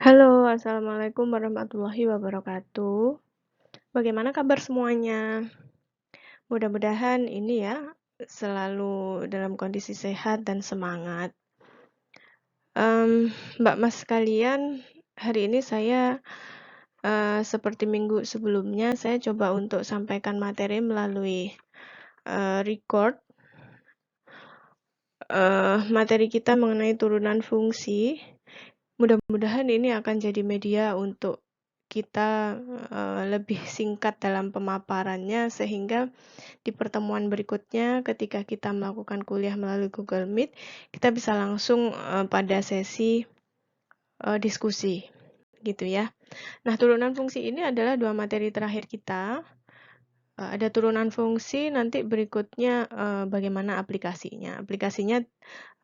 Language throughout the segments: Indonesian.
Halo, assalamualaikum warahmatullahi wabarakatuh. Bagaimana kabar semuanya? Mudah-mudahan ini ya selalu dalam kondisi sehat dan semangat. Mbak Mas sekalian, hari ini saya seperti minggu sebelumnya, saya coba untuk sampaikan materi melalui record. Materi kita mengenai turunan fungsi. Mudah-mudahan ini akan jadi media untuk kita lebih singkat dalam pemaparannya sehingga di pertemuan berikutnya ketika kita melakukan kuliah melalui Google Meet, kita bisa langsung pada sesi diskusi gitu ya. Nah, turunan fungsi ini adalah dua materi terakhir kita. Ada turunan fungsi, nanti berikutnya bagaimana aplikasinya. Aplikasinya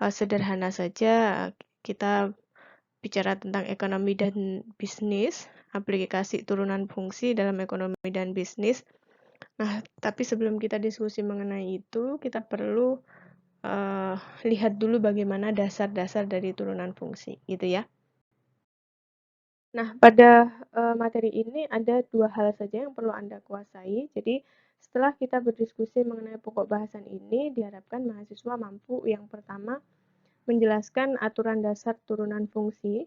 sederhana saja, kita bicara tentang ekonomi dan bisnis, aplikasi turunan fungsi dalam ekonomi dan bisnis. Nah, tapi sebelum kita diskusi mengenai itu, kita perlu lihat dulu bagaimana dasar-dasar dari turunan fungsi, gitu ya. Nah, pada materi ini ada dua hal saja yang perlu Anda kuasai. Jadi, setelah kita berdiskusi mengenai pokok bahasan ini, diharapkan mahasiswa mampu yang pertama menjelaskan aturan dasar turunan fungsi,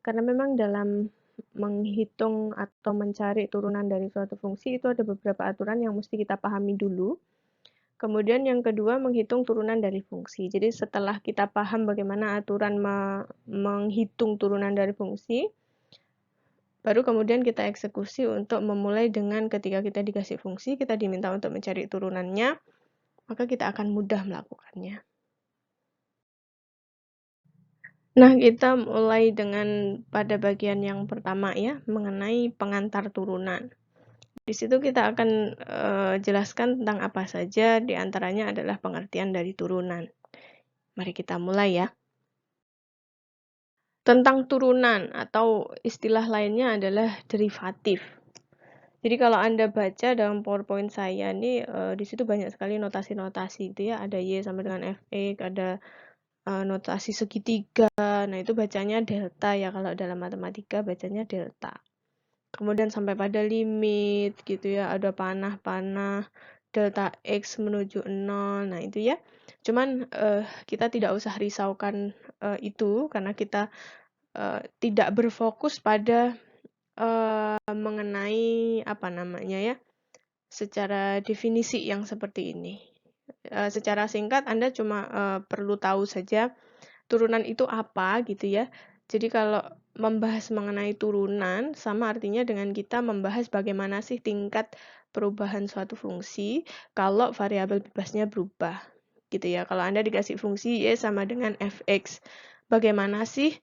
karena memang dalam menghitung atau mencari turunan dari suatu fungsi itu ada beberapa aturan yang mesti kita pahami dulu. Kemudian yang kedua, menghitung turunan dari fungsi. Jadi setelah kita paham bagaimana aturan menghitung turunan dari fungsi, baru kemudian kita eksekusi untuk memulai dengan ketika kita dikasih fungsi, kita diminta untuk mencari turunannya, maka kita akan mudah melakukannya. Nah, kita mulai dengan pada bagian yang pertama ya, mengenai pengantar turunan. Di situ kita akan jelaskan tentang apa saja, diantaranya adalah pengertian dari turunan. Mari kita mulai ya. Tentang turunan atau istilah lainnya adalah derivatif. Jadi kalau Anda baca dalam PowerPoint saya nih, di situ banyak sekali notasi-notasi itu ya, ada Y sama dengan Fx, ada notasi segitiga. Nah, itu bacanya delta ya, kalau dalam matematika bacanya delta. Kemudian sampai pada limit gitu ya, ada panah-panah, delta X menuju 0. Nah, itu ya. Cuman kita tidak usah risaukan itu karena kita tidak berfokus pada mengenai apa namanya ya, secara definisi yang seperti ini. Secara singkat Anda cuma perlu tahu saja turunan itu apa gitu ya. Jadi kalau membahas mengenai turunan sama artinya dengan kita membahas bagaimana sih tingkat perubahan suatu fungsi kalau variabel bebasnya berubah gitu ya. Kalau Anda dikasih fungsi Y sama dengan Fx, bagaimana sih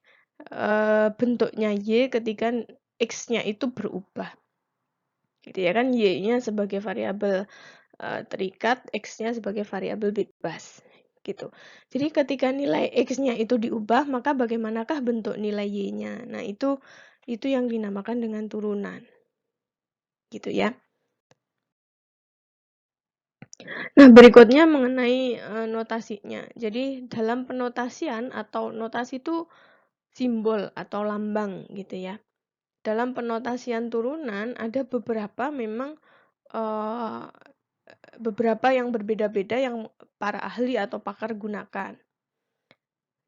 bentuknya Y ketika X-nya itu berubah. Gitu ya kan, Y-nya sebagai variabel terikat, X-nya sebagai variabel bebas. Gitu. Jadi ketika nilai X-nya itu diubah, maka bagaimanakah bentuk nilai Y-nya? Nah, itu yang dinamakan dengan turunan. Gitu ya. Nah, berikutnya mengenai notasinya. Jadi dalam penotasian atau notasi itu simbol atau lambang gitu ya. Dalam penotasian turunan ada beberapa memang beberapa yang berbeda-beda yang para ahli atau pakar gunakan.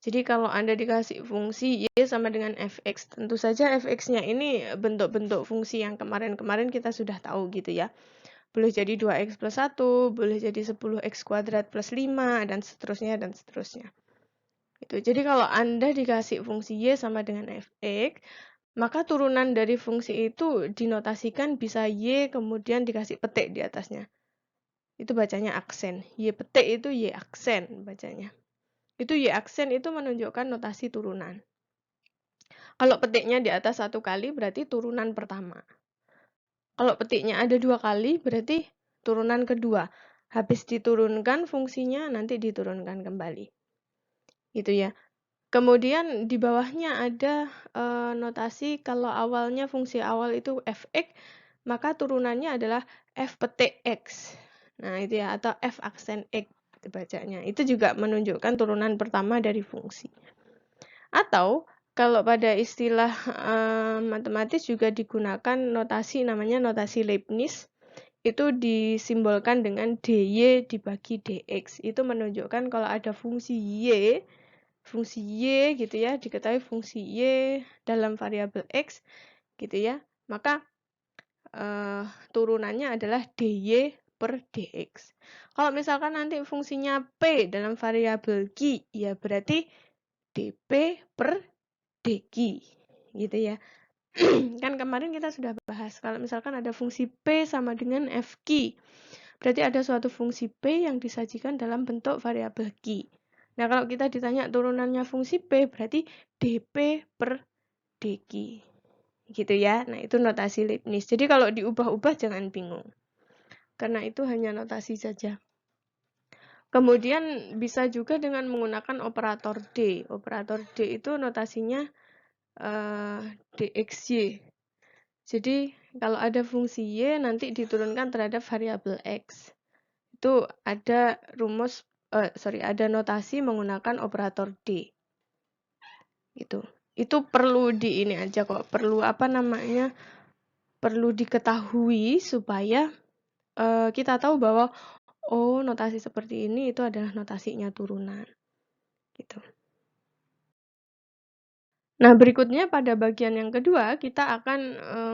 Jadi kalau Anda dikasih fungsi Y sama dengan Fx, tentu saja Fx-nya ini bentuk-bentuk fungsi yang kemarin-kemarin kita sudah tahu gitu ya. Boleh jadi 2x plus 1, boleh jadi 10x kuadrat plus 5, dan seterusnya, dan seterusnya. Itu. Jadi kalau Anda dikasih fungsi Y sama dengan Fx, maka turunan dari fungsi itu dinotasikan bisa Y kemudian dikasih petik di atasnya. Itu bacanya aksen. Y petik itu Y aksen bacanya. Itu Y aksen itu menunjukkan notasi turunan. Kalau petiknya di atas 1 kali berarti turunan pertama. Kalau petiknya ada 2 kali berarti turunan kedua. Habis diturunkan fungsinya nanti diturunkan kembali. Gitu ya. Kemudian di bawahnya ada notasi kalau awalnya fungsi awal itu Fx, maka turunannya adalah F petik X. Nah, itu ya, atau F aksen X bacanya. Itu juga menunjukkan turunan pertama dari fungsi. Atau Kalau pada istilah matematis juga digunakan notasi namanya notasi Leibniz. Itu disimbolkan dengan dy dibagi dx. Itu menunjukkan kalau ada fungsi y gitu ya, diketahui fungsi y dalam variabel x gitu ya, maka turunannya adalah dy per dx. Kalau misalkan nanti fungsinya p dalam variabel q, ya berarti dp per dq gitu ya. Kan kemarin kita sudah bahas kalau misalkan ada fungsi p sama dengan fq, berarti ada suatu fungsi p yang disajikan dalam bentuk variabel q. Nah, kalau kita ditanya turunannya fungsi p, berarti dp per dq gitu ya. Nah, itu notasi Leibniz. Jadi kalau diubah-ubah jangan bingung, karena itu hanya notasi saja. Kemudian bisa juga dengan menggunakan operator D. Operator D itu notasinya dxy. Jadi kalau ada fungsi y nanti diturunkan terhadap variabel x. Itu ada ada notasi menggunakan operator D. Itu perlu ini aja kok, perlu perlu diketahui supaya kita tahu bahwa oh, notasi seperti ini itu adalah notasinya turunan. Gitu. Nah, berikutnya pada bagian yang kedua, kita akan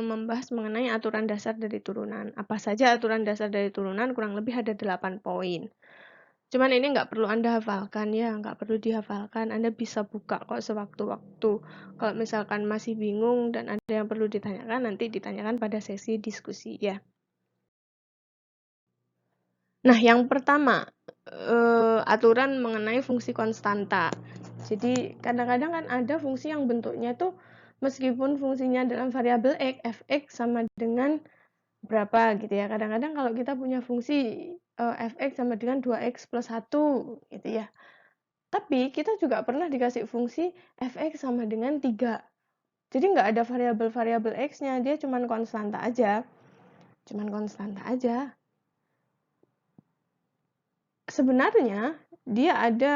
membahas mengenai aturan dasar dari turunan. Apa saja aturan dasar dari turunan? Kurang lebih ada 8 poin. Cuman ini nggak perlu Anda hafalkan ya, nggak perlu dihafalkan. Anda bisa buka kok sewaktu-waktu. Kalau misalkan masih bingung dan ada yang perlu ditanyakan, nanti ditanyakan pada sesi diskusi ya. Nah, yang pertama, aturan mengenai fungsi konstanta. Jadi, kadang-kadang kan ada fungsi yang bentuknya tuh meskipun fungsinya dalam variabel x, fx sama dengan berapa gitu ya. Kadang-kadang kalau kita punya fungsi fx sama dengan 2x plus 1 gitu ya. Tapi kita juga pernah dikasih fungsi fx sama dengan 3. Jadi nggak ada variabel-variabel x-nya, dia cuma konstanta aja. Sebenarnya dia ada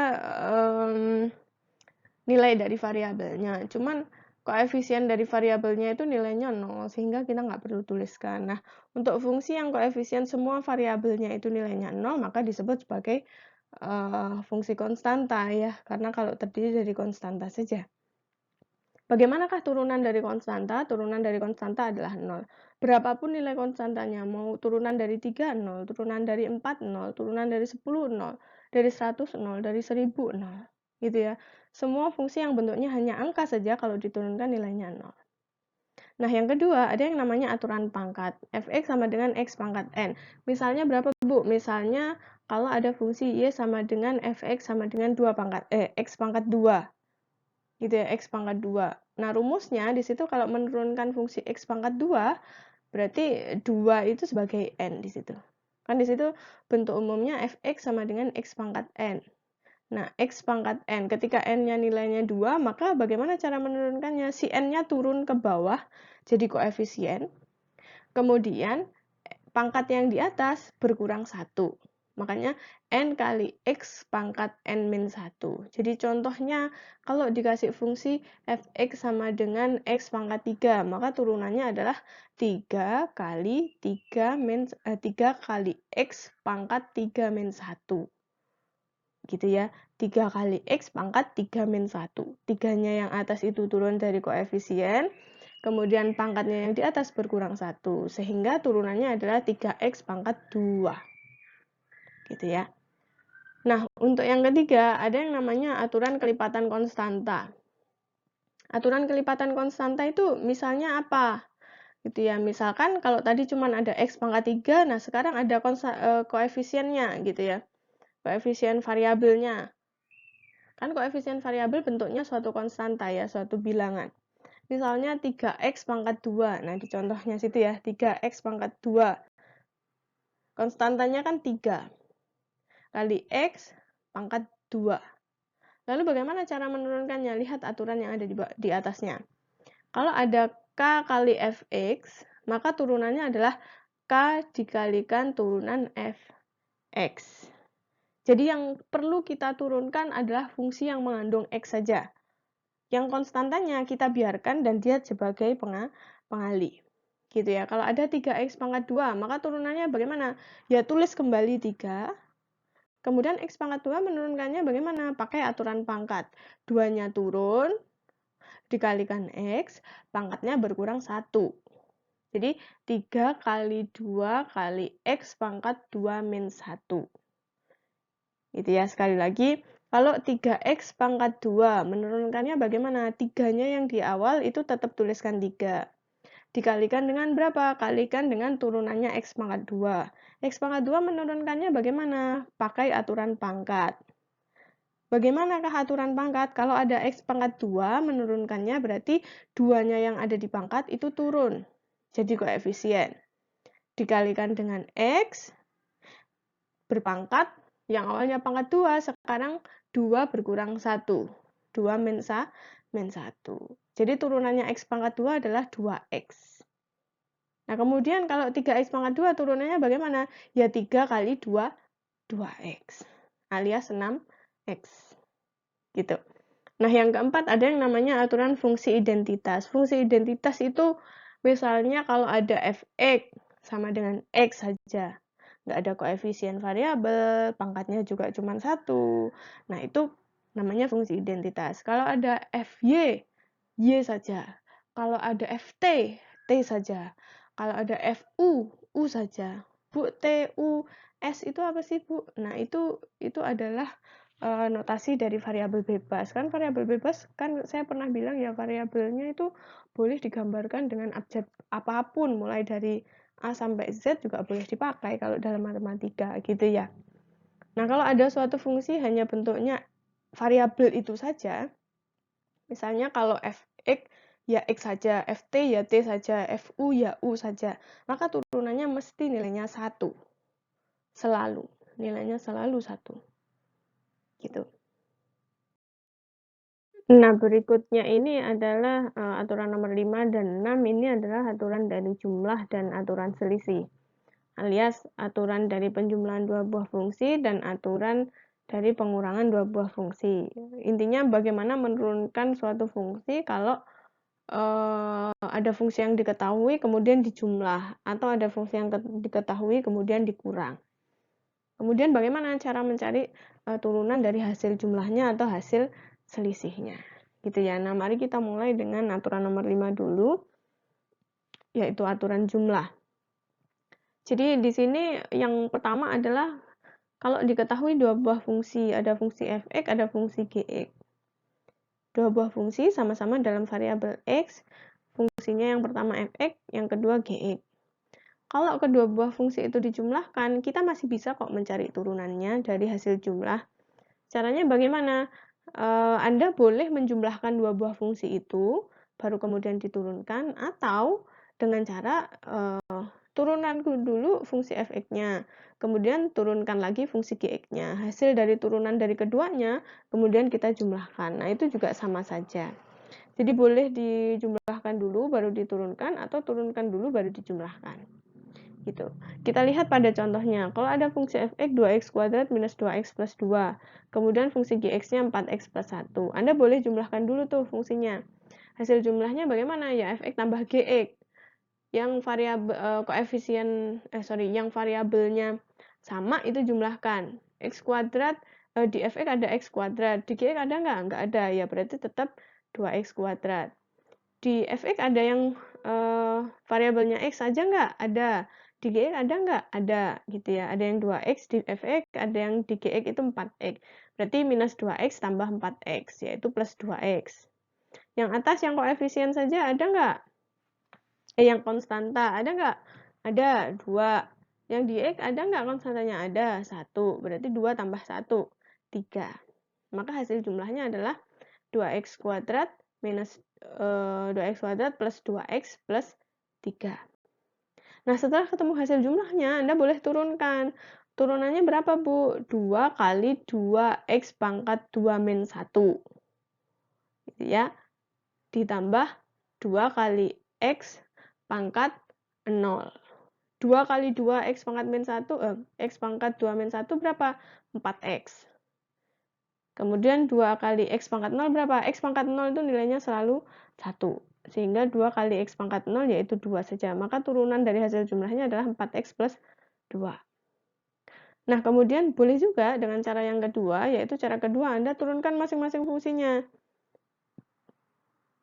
nilai dari variabelnya, cuman koefisien dari variabelnya itu nilainya 0, sehingga kita nggak perlu tuliskan. Nah, untuk fungsi yang koefisien semua variabelnya itu nilainya 0, maka disebut sebagai fungsi konstanta ya, karena kalau terdiri dari konstanta saja. Bagaimanakah turunan dari konstanta? Turunan dari konstanta adalah 0. Berapapun nilai konstantanya, mau turunan dari 3, 0, turunan dari 4, 0, turunan dari 10, 0, dari 100, 0, dari 1000, 0. Gitu ya. Semua fungsi yang bentuknya hanya angka saja kalau diturunkan nilainya 0. Nah, yang kedua, ada yang namanya aturan pangkat. Fx sama dengan x pangkat n. Misalnya berapa, Bu? Misalnya kalau ada fungsi y sama dengan fx sama dengan x pangkat 2. Gitu ya, x pangkat 2. Nah, rumusnya di situ kalau menurunkan fungsi x pangkat 2, berarti 2 itu sebagai n di situ. Kan di situ bentuk umumnya fx sama dengan x pangkat n. Nah, x pangkat n, ketika n-nya nilainya 2, maka bagaimana cara menurunkannya? Si n-nya turun ke bawah, jadi koefisien. Kemudian, pangkat yang di atas berkurang 1. Makanya n kali x pangkat n min 1. Jadi contohnya kalau dikasih fungsi fx sama dengan x pangkat 3, maka turunannya adalah 3 kali x pangkat 3 min 1. Gitu ya. 3 kali x pangkat 3 min 1. 3-nya yang atas itu turun dari koefisien, kemudian pangkatnya yang di atas berkurang 1, sehingga turunannya adalah 3x pangkat 2. Gitu ya. Nah, untuk yang ketiga, ada yang namanya aturan kelipatan konstanta. Aturan kelipatan konstanta itu misalnya apa? Gitu ya. Misalkan kalau tadi cuma ada x pangkat 3, nah sekarang ada koefisiennya gitu ya. Koefisien variabelnya. Kan koefisien variabel bentuknya suatu konstanta ya, suatu bilangan. Misalnya 3x pangkat 2. Nah, di contohnya situ ya, 3x pangkat 2. Konstantanya kan 3 kali x pangkat 2. Lalu bagaimana cara menurunkannya? Lihat aturan yang ada di atasnya. Kalau ada k kali fx, maka turunannya adalah k dikalikan turunan fx. Jadi yang perlu kita turunkan adalah fungsi yang mengandung x saja. Yang konstantanya kita biarkan dan dia sebagai pengalih. Gitu ya. Kalau ada 3x pangkat 2, maka turunannya bagaimana? Ya tulis kembali 3. Kemudian x pangkat 2 menurunkannya bagaimana? Pakai aturan pangkat. 2-nya turun, dikalikan x, pangkatnya berkurang 1. Jadi 3 kali 2 kali x pangkat 2 min 1. Gitu ya, sekali lagi. Kalau 3x pangkat 2, menurunkannya bagaimana? 3-nya yang di awal itu tetap tuliskan 3. Dikalikan dengan berapa? Kalikan dengan turunannya x pangkat 2. X pangkat 2 menurunkannya bagaimana? Pakai aturan pangkat. Bagaimanakah aturan pangkat? Kalau ada x pangkat 2, menurunkannya berarti 2-nya yang ada di pangkat itu turun. Jadi koefisien. Dikalikan dengan x berpangkat, yang awalnya pangkat 2, sekarang 2 berkurang 1. 2 min 1. Jadi turunannya x pangkat 2 adalah 2x. Nah, kemudian kalau 3x pangkat 2 turunannya bagaimana? Ya 3 kali 2, 2x. Alias 6x. Gitu. Nah, yang keempat ada yang namanya aturan fungsi identitas. Fungsi identitas itu misalnya kalau ada fx sama dengan x saja. Nggak ada koefisien variabel, pangkatnya juga cuma 1. Nah, itu namanya fungsi identitas. Kalau ada fy, y saja. Kalau ada ft, t saja. Kalau ada fu, u saja. Bu, t, u, s itu apa sih, Bu? Nah, itu adalah notasi dari variabel bebas. Kan variabel bebas, kan saya pernah bilang ya, variabelnya itu boleh digambarkan dengan abjad apapun, mulai dari A sampai Z juga boleh dipakai kalau dalam matematika, gitu ya. Nah, kalau ada suatu fungsi hanya bentuknya variabel itu saja, misalnya kalau fx ya x saja, ft ya t saja, fu ya u saja, maka turunannya mesti nilainya 1. Selalu. Nilainya selalu 1. Gitu. Nah, berikutnya ini adalah aturan nomor 5 dan 6. Ini adalah aturan dari jumlah dan aturan selisih. Alias aturan dari penjumlahan dua buah fungsi dan aturan dari pengurangan dua buah fungsi. Intinya bagaimana menurunkan suatu fungsi kalau ada fungsi yang diketahui kemudian dijumlah, atau ada fungsi yang diketahui kemudian dikurang. Kemudian bagaimana cara mencari turunan dari hasil jumlahnya atau hasil selisihnya. Gitu ya. Nah, mari kita mulai dengan aturan nomor 5 dulu, yaitu aturan jumlah. Jadi di sini yang pertama adalah kalau diketahui dua buah fungsi, ada fungsi fx, ada fungsi gx. Dua buah fungsi sama-sama dalam variabel x, fungsinya yang pertama fx, yang kedua gx. Kalau kedua buah fungsi itu dijumlahkan, kita masih bisa kok mencari turunannya dari hasil jumlah. Caranya bagaimana? Anda boleh menjumlahkan dua buah fungsi itu, baru kemudian diturunkan, atau dengan cara turunkan dulu fungsi fx-nya, kemudian turunkan lagi fungsi gx-nya. Hasil dari turunan dari keduanya, kemudian kita jumlahkan. Nah, itu juga sama saja. Jadi boleh dijumlahkan dulu, baru diturunkan, atau turunkan dulu, baru dijumlahkan. Gitu. Kita lihat pada contohnya. Kalau ada fungsi fx 2x kuadrat minus 2x plus 2, kemudian fungsi gx-nya 4x plus 1. Anda boleh jumlahkan dulu tuh fungsinya. Hasil jumlahnya bagaimana? Ya fx tambah gx. Yang variabel yang variabelnya sama itu jumlahkan. X kuadrat di fx ada x kuadrat, di gx ada nggak ada, ya berarti tetap 2x kuadrat. Di fx ada yang variabelnya x aja nggak ada, di gx ada nggak ada, gitu ya. Ada yang 2x di fx, ada yang di gx itu 4x, berarti minus 2x tambah 4x, yaitu plus 2x. Yang atas yang koefisien saja ada nggak? Yang konstanta ada nggak? Ada 2. Yang di X ada nggak konstantanya? Ada 1. Berarti 2 tambah 1, 3. Maka hasil jumlahnya adalah 2x kuadrat minus 2x kuadrat plus 2x plus 3. Nah, setelah ketemu hasil jumlahnya, Anda boleh turunkan. Turunannya berapa, Bu? 2 kali 2x pangkat 2 min 1. Gitu ya. Ditambah 2 kali x pangkat 0. 2 kali 2 x pangkat min 1, x pangkat 2 min 1 berapa? 4x. Kemudian 2 kali X pangkat 0 berapa? X pangkat 0 itu nilainya selalu 1. Sehingga 2 kali X pangkat 0 yaitu 2 saja. Maka turunan dari hasil jumlahnya adalah 4X plus 2. Nah, kemudian boleh juga dengan cara yang kedua, yaitu cara kedua Anda turunkan masing-masing fungsinya.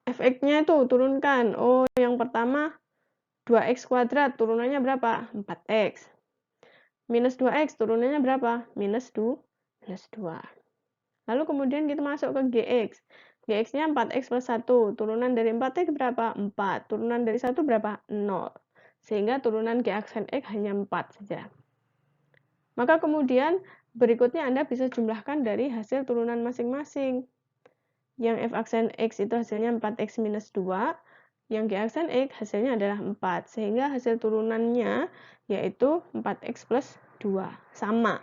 Fx-nya itu turunkan. Oh, yang pertama 2x kuadrat turunannya berapa? 4x. Minus 2x turunannya berapa? Minus 2. Lalu kemudian kita masuk ke gx. Gx-nya 4x plus 1. Turunan dari 4x berapa? 4. Turunan dari 1 berapa? 0. Sehingga turunan g aksen x hanya 4 saja. Maka kemudian berikutnya Anda bisa jumlahkan dari hasil turunan masing-masing. Yang f aksen x itu hasilnya 4x minus 2. Yang g aksen x hasilnya adalah 4. Sehingga hasil turunannya yaitu 4x plus 2. Sama.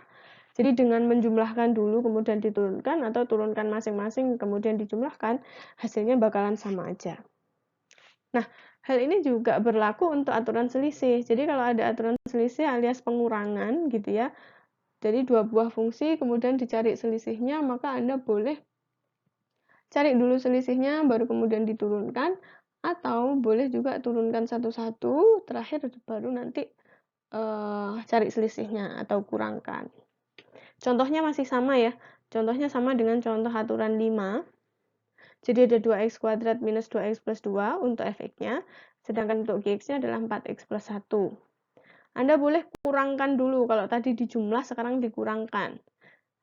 Jadi dengan menjumlahkan dulu kemudian diturunkan atau turunkan masing-masing kemudian dijumlahkan, hasilnya bakalan sama aja. Nah, hal ini juga berlaku untuk aturan selisih. Jadi kalau ada aturan selisih alias pengurangan gitu ya. Jadi dua buah fungsi kemudian dicari selisihnya, maka Anda boleh cari dulu selisihnya baru kemudian diturunkan, atau boleh juga turunkan satu-satu, terakhir baru nanti cari selisihnya atau kurangkan. Contohnya masih sama ya. Contohnya sama dengan contoh aturan 5. Jadi ada 2x kuadrat minus 2x plus 2 untuk fx-nya. Sedangkan untuk gx-nya adalah 4x plus 1. Anda boleh kurangkan dulu. Kalau tadi dijumlah, sekarang dikurangkan.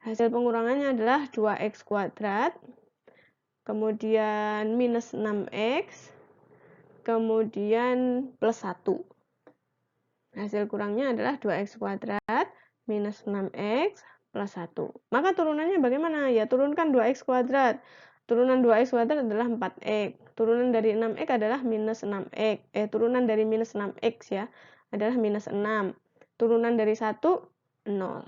Hasil pengurangannya adalah 2x kuadrat. Kemudian minus 6x. Kemudian plus 1. Hasil kurangnya adalah 2x kuadrat minus 6x plus 1. Maka turunannya bagaimana? Ya turunkan 2x kuadrat. Turunan 2x kuadrat adalah 4x. Turunan dari 6x adalah minus 6x. Turunan dari minus 6x ya, adalah minus 6. Turunan dari 1, 0.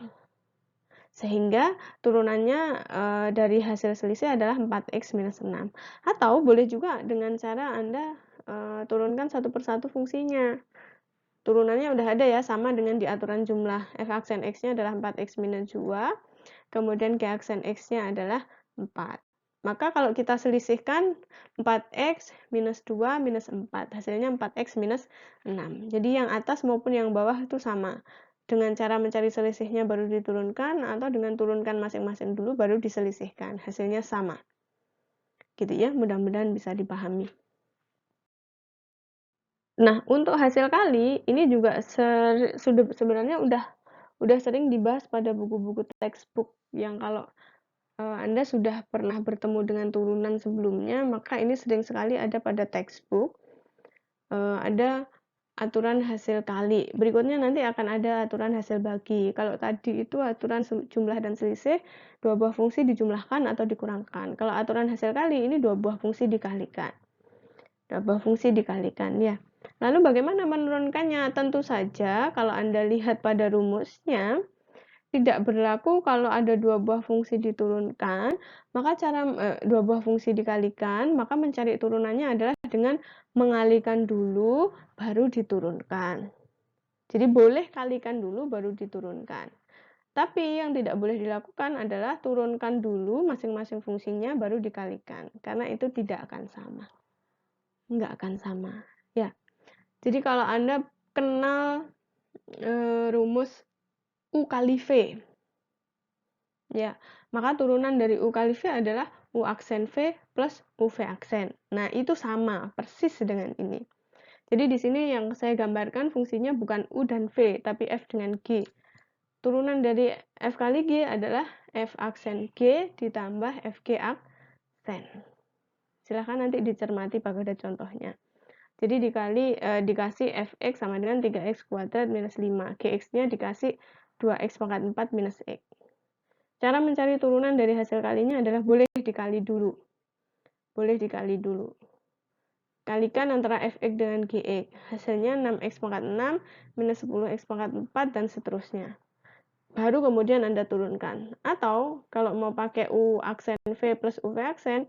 Sehingga turunannya dari hasil selisih adalah 4x minus 6. Atau boleh juga dengan cara Anda turunkan satu persatu fungsinya. Turunannya udah ada ya, sama dengan di aturan jumlah. F aksen X-nya adalah 4X minus 2, kemudian G aksen X-nya adalah 4. Maka kalau kita selisihkan 4X minus 2 minus 4, hasilnya 4X minus 6. Jadi yang atas maupun yang bawah itu sama. Dengan cara mencari selisihnya baru diturunkan, atau dengan turunkan masing-masing dulu baru diselisihkan. Hasilnya sama. Gitu ya, mudah-mudahan bisa dipahami. Nah, untuk hasil kali ini juga sebenarnya udah sering dibahas pada buku-buku textbook yang kalau Anda sudah pernah bertemu dengan turunan sebelumnya, maka ini sering sekali ada pada textbook. Ada aturan hasil kali. Berikutnya nanti akan ada aturan hasil bagi. Kalau tadi itu aturan jumlah dan selisih, dua buah fungsi dijumlahkan atau dikurangkan. Kalau aturan hasil kali ini dua buah fungsi dikalikan. Dua buah fungsi dikalikan ya. Lalu bagaimana menurunkannya? Tentu saja kalau Anda lihat pada rumusnya, tidak berlaku kalau ada dua buah fungsi diturunkan, maka cara dua buah fungsi dikalikan, maka mencari turunannya adalah dengan mengalikan dulu, baru diturunkan. Jadi boleh kalikan dulu, baru diturunkan. Tapi yang tidak boleh dilakukan adalah turunkan dulu masing-masing fungsinya, baru dikalikan. Karena itu tidak akan sama. Nggak akan sama. Ya. Jadi kalau Anda kenal rumus U kali V, ya, maka turunan dari U kali V adalah U aksen V plus UV aksen. Nah, itu sama, persis dengan ini. Jadi di sini yang saya gambarkan fungsinya bukan U dan V, tapi F dengan G. Turunan dari F kali G adalah F aksen G ditambah FG aksen. Silahkan nanti dicermati pada contohnya. Jadi dikasih fx sama dengan 3x kuadrat minus 5. Gx-nya dikasih 2x pangkat 4 minus x. Cara mencari turunan dari hasil kalinya adalah boleh dikali dulu. Boleh dikali dulu. Kalikan antara fx dengan gx. Hasilnya 6x pangkat 6 minus 10x pangkat 4 dan seterusnya. Baru kemudian Anda turunkan. Atau kalau mau pakai U aksen V plus UV aksen,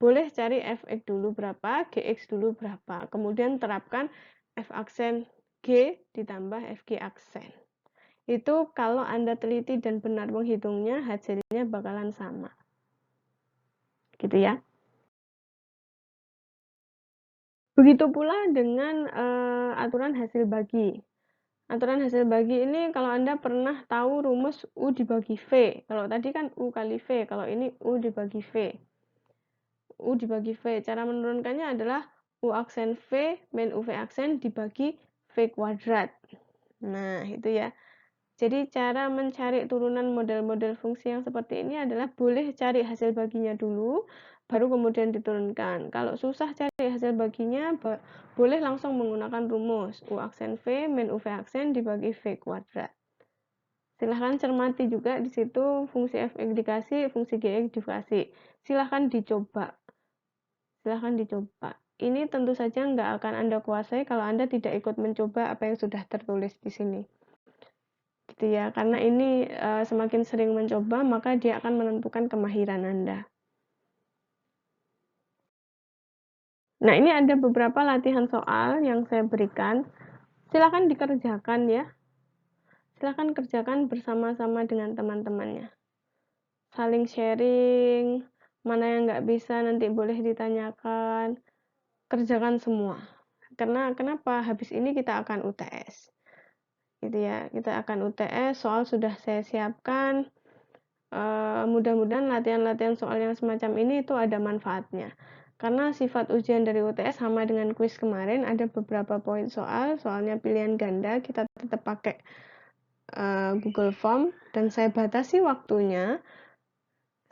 boleh cari fx dulu berapa, gx dulu berapa. Kemudian terapkan f aksen g ditambah fg aksen. Itu kalau Anda teliti dan benar menghitungnya, hasilnya bakalan sama. gitu ya. Begitu pula dengan aturan hasil bagi. Aturan hasil bagi ini kalau Anda pernah tahu rumus U dibagi V. Kalau tadi kan U kali V, kalau ini U dibagi V. U dibagi V. Cara menurunkannya adalah U aksen V min UV aksen dibagi V kuadrat. Nah, itu ya. Jadi cara mencari turunan model-model fungsi yang seperti ini adalah boleh cari hasil baginya dulu, baru kemudian diturunkan. Kalau susah cari hasil baginya, boleh langsung menggunakan rumus U aksen V min UV aksen dibagi V kuadrat. Silahkan cermati juga di situ fungsi f(x) dikasih, fungsi g(x) dikasih. Silahkan dicoba. Silahkan dicoba. Ini tentu saja nggak akan Anda kuasai kalau Anda tidak ikut mencoba apa yang sudah tertulis di sini. Gitu ya, karena ini semakin sering mencoba, maka dia akan menentukan kemahiran Anda. Nah, ini ada beberapa latihan soal yang saya berikan. Silahkan dikerjakan ya. Silahkan kerjakan bersama-sama dengan teman-temannya. Saling sharing, mana yang nggak bisa nanti boleh ditanyakan. Kerjakan semua. Karena kenapa? Habis ini kita akan UTS. Gitu ya, kita akan UTS, soal sudah saya siapkan. Mudah-mudahan latihan-latihan soal yang semacam ini itu ada manfaatnya. Karena sifat ujian dari UTS sama dengan kuis kemarin, ada beberapa poin soal, soalnya pilihan ganda, kita tetap pakai Google Form, dan saya batasi waktunya.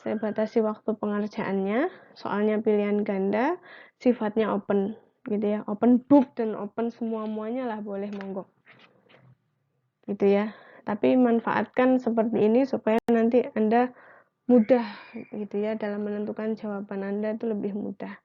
Saya batasi waktu pengerjaannya, soalnya pilihan ganda, sifatnya open, gitu ya, open book dan open semua-muanya lah, boleh monggo. Gitu ya. Tapi manfaatkan seperti ini supaya nanti Anda mudah gitu ya dalam menentukan jawaban Anda itu lebih mudah.